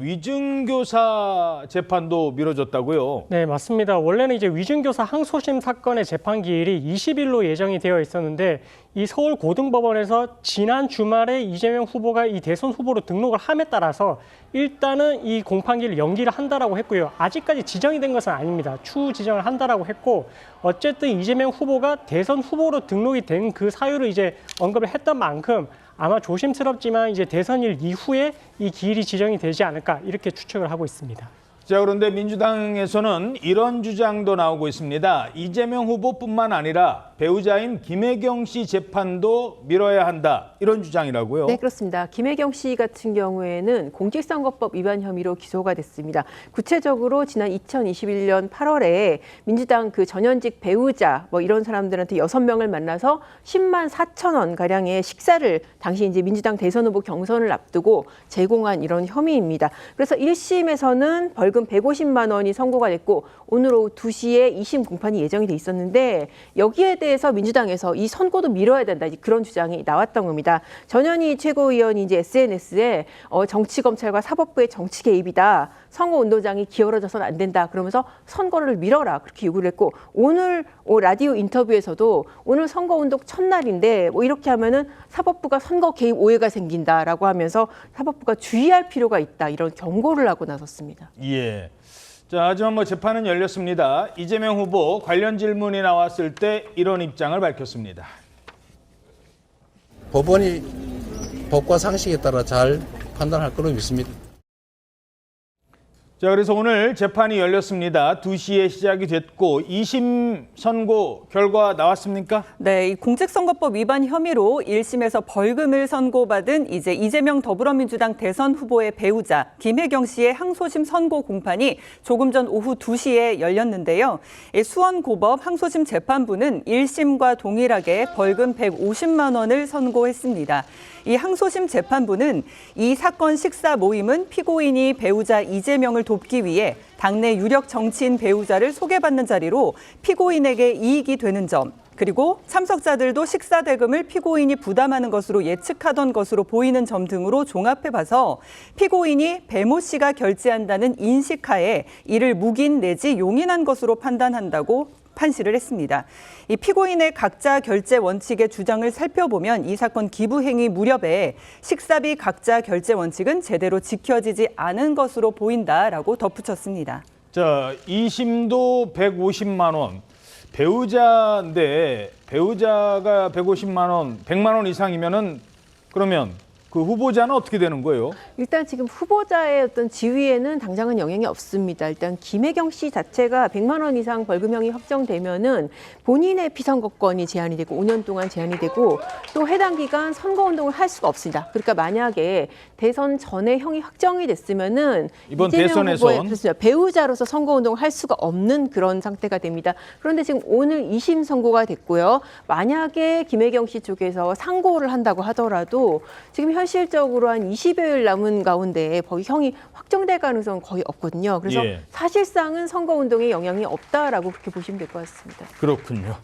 위증교사 재판도 미뤄졌다고요? 네, 맞습니다. 원래는 이제 위증교사 항소심 사건의 재판 기일이 20일로 예정이 되어 있었는데 이 서울고등법원에서 지난 주말에 이재명 후보가 이 대선 후보로 등록을 함에 따라서 일단은 이 공판기를 연기를 한다라고 했고요. 아직까지 지정이 된 것은 아닙니다. 추후 지정을 한다라고 했고 어쨌든 이재명 후보가 대선 후보로 등록이 된 그 사유를 이제 언급을 했던 만큼 아마 조심스럽지만 이제 대선일 이후에 이 기일이 지정이 되지 않을까 이렇게 추측을 하고 있습니다. 자, 그런데 민주당에서는 이런 주장도 나오고 있습니다. 이재명 후보뿐만 아니라 배우자인 김혜경 씨 재판도 미뤄야 한다. 이런 주장이라고요? 네, 그렇습니다. 김혜경 씨 같은 경우에는 공직선거법 위반 혐의로 기소가 됐습니다. 구체적으로 지난 2021년 8월에 민주당 그 전현직 배우자 이런 사람들한테 6명을 만나서 10만 4천 원 가량의 식사를 당시 이제 민주당 대선 후보 경선을 앞두고 제공한 이런 혐의입니다. 그래서 1심에서는 벌금 150만 원이 선고가 됐고 오늘 오후 2시에 2심 공판이 예정이 돼 있었는데 여기에 대해서 민주당에서 이 선고도 미뤄야 된다 그런 주장이 나왔던 겁니다. 전현희 최고위원이 이제 SNS에 정치검찰과 사법부의 정치 개입이다. 선거운동장이 기울어져서는 안 된다. 그러면서 선거를 미뤄라. 그렇게 요구를 했고 오늘 라디오 인터뷰에서도 오늘 선거운동 첫날인데 이렇게 하면은 사법부가 선거 개입 오해가 생긴다라고 하면서 사법부가 주의할 필요가 있다. 이런 경고를 하고 나섰습니다. 예. 자, 하지만 재판은 열렸습니다. 이재명 후보 관련 질문이 나왔을 때 이런 입장을 밝혔습니다. 법원이 법과 상식에 따라 잘 판단할 거로 믿습니다. 자, 그래서 오늘 재판이 열렸습니다. 2시에 시작이 됐고 2심 선고 결과 나왔습니까? 네, 이 공직선거법 위반 혐의로 1심에서 벌금을 선고받은 이제 이재명 더불어민주당 대선 후보의 배우자 김혜경 씨의 항소심 선고 공판이 조금 전 오후 2시에 열렸는데요. 수원고법 항소심 재판부는 1심과 동일하게 벌금 150만 원을 선고했습니다. 이 항소심 재판부는 이 사건 식사 모임은 피고인이 배우자 이재명을 돕기 위해 당내 유력 정치인 배우자를 소개받는 자리로 피고인에게 이익이 되는 점, 그리고 참석자들도 식사 대금을 피고인이 부담하는 것으로 예측하던 것으로 보이는 점 등으로 종합해봐서 피고인이 배모 씨가 결제한다는 인식하에 이를 묵인 내지 용인한 것으로 판단한다고 판시를 했습니다. 이 피고인의 각자 결제 원칙의 주장을 살펴보면 이 사건 기부 행위 무렵에 식사비 각자 결제 원칙은 제대로 지켜지지 않은 것으로 보인다라고 덧붙였습니다. 자, 2심도 150만 원. 배우자인데 배우자가 150만 원, 100만 원 이상이면은 그러면 그 후보자는 어떻게 되는 거예요? 일단 지금 후보자의 어떤 지위에는 당장은 영향이 없습니다. 일단 김혜경 씨 자체가 100만 원 이상 벌금형이 확정되면은 본인의 피선거권이 제한이 되고 5년 동안 제한이 되고 또 해당 기간 선거운동을 할 수가 없습니다. 그러니까 만약에 대선 전에 형이 확정이 됐으면은 이번 이재명 대선에선 후보의 그렇습니다. 배우자로서 선거운동을 할 수가 없는 그런 상태가 됩니다. 그런데 지금 오늘 2심 선고가 됐고요. 만약에 김혜경 씨 쪽에서 상고를 한다고 하더라도 지금 현실적으로 한 20여일 남은 가운데 형이 확정될 가능성은 거의 없거든요. 그래서 사실상은 선거운동에 영향이 없다라고 그렇게 보시면 될 것 같습니다. 그렇군요.